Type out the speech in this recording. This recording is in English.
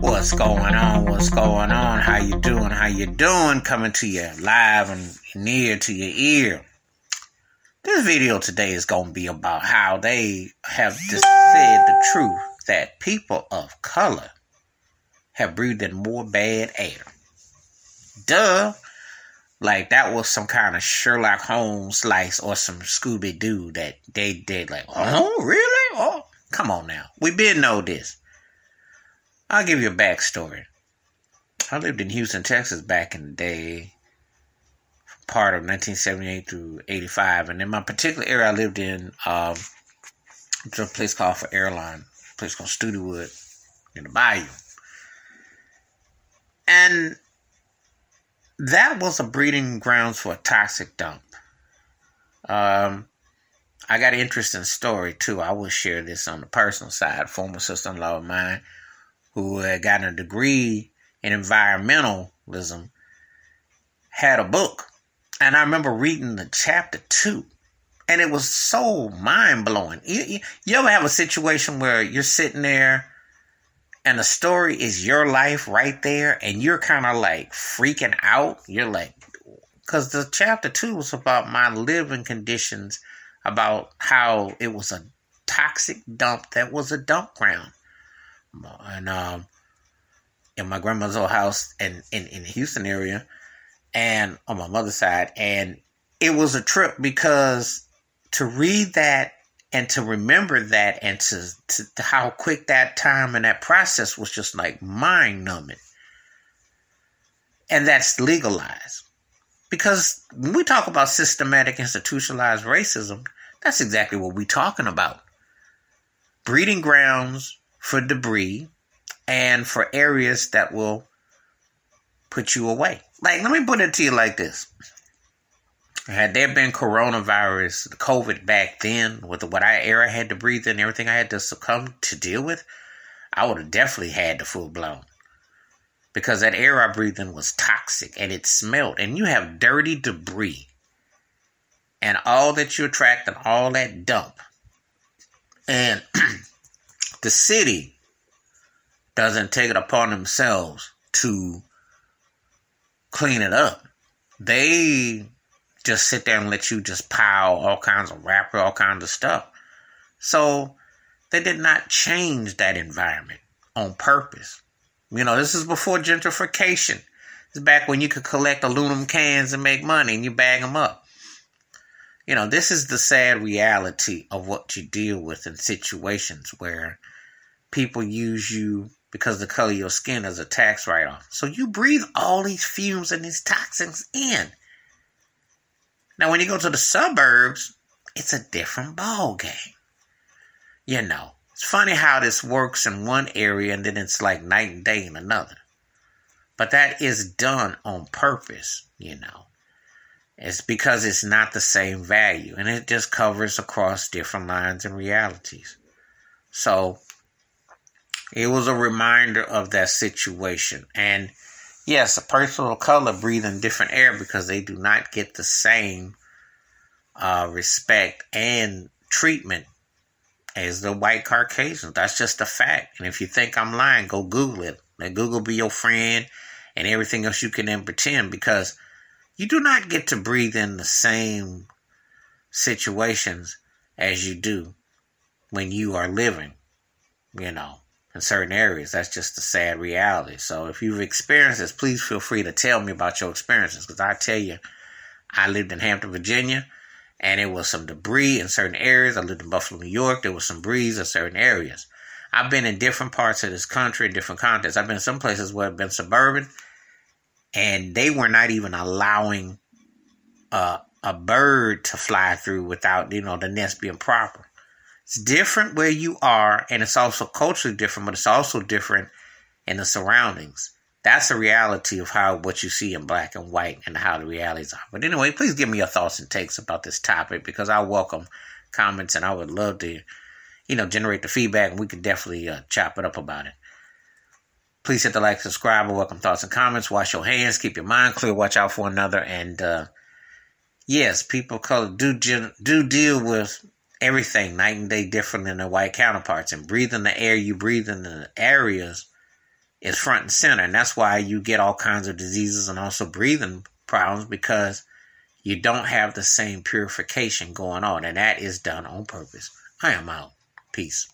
What's going on? What's going on? How you doing? How you doing? Coming to you live and near to your ear. This video today is going to be about how they have just said the truth that people of color have breathed in more bad air. Duh. Like that was some kind of Sherlock Holmes slice or some Scooby-Doo that they did. Like, oh, really? Oh, come on now. We been know this. I'll give you a backstory. I lived in Houston, Texas back in the day, part of 1978 through 85. And in my particular area I lived in, there's a place called for Airline, a place called Studewood in the Bayou. And that was a breeding grounds for a toxic dump. I got an interesting story too. I will share this on the personal side. Former sister-in-law of mine who had gotten a degree in environmentalism had a book. And I remember reading the chapter 2. And it was so mind-blowing. You ever have a situation where you're sitting there and the story is your life right there and you're kind of like freaking out? You're like, because the chapter 2 was about my living conditions, about how it was a toxic dump that was a dump ground. And in my grandmother's old house in the Houston area, and on my mother's side, and it was a trip because to read that and to remember that and to how quick that time and that process was just like mind numbing. And that's legalized. Because when we talk about systematic institutionalized racism, that's exactly what we're talking about. Breeding grounds for debris and for areas that will put you away. Like, let me put it to you like this. Had there been coronavirus, the COVID back then, with what I era had to breathe in, everything I had to succumb to deal with, I would have definitely had the full blown. Because that air I breathed in was toxic and it smelled. And you have dirty debris. And all that you attract and all that dump. And the city doesn't take it upon themselves to clean it up. They just sit there and let you just pile all kinds of wrapper, all kinds of stuff. So they did not change that environment on purpose. You know, this is before gentrification. It's back when you could collect aluminum cans and make money and you bag them up. You know, this is the sad reality of what you deal with in situations where people use you because of the color of your skin as a tax write-off. So you breathe all these fumes and these toxins in. Now, when you go to the suburbs, it's a different ball game. You know, it's funny how this works in one area and then it's like night and day in another. But that is done on purpose, you know. It's because it's not the same value. And it just covers across different lines and realities. So it was a reminder of that situation. And yes, a person of color breathe in different air because they do not get the same respect and treatment as the white Caucasians. That's just a fact. And if you think I'm lying, go Google it. Let Google be your friend and everything else you can then pretend, because you do not get to breathe in the same situations as you do when you are living, you know, in certain areas. That's just a sad reality. So if you've experienced this, please feel free to tell me about your experiences. Because I tell you, I lived in Hampton, Virginia, and it was some debris in certain areas. I lived in Buffalo, New York. There was some breeze in certain areas. I've been in different parts of this country, in different contexts. I've been in some places where I've been suburban, and they were not even allowing a bird to fly through without, you know, the nest being proper. It's different where you are, and it's also culturally different, but it's also different in the surroundings. That's the reality of how what you see in black and white and how the realities are. But anyway, please give me your thoughts and takes about this topic, because I welcome comments and I would love to, you know, generate the feedback, and we could definitely chop it up about it. Please hit the like, subscribe, and welcome thoughts and comments. Wash your hands, keep your mind clear, watch out for another, and yes, people of color do deal with everything night and day different than their white counterparts. And breathing the air you breathe in the areas is front and center. And that's why you get all kinds of diseases and also breathing problems, because you don't have the same purification going on. And that is done on purpose. I am out. Peace.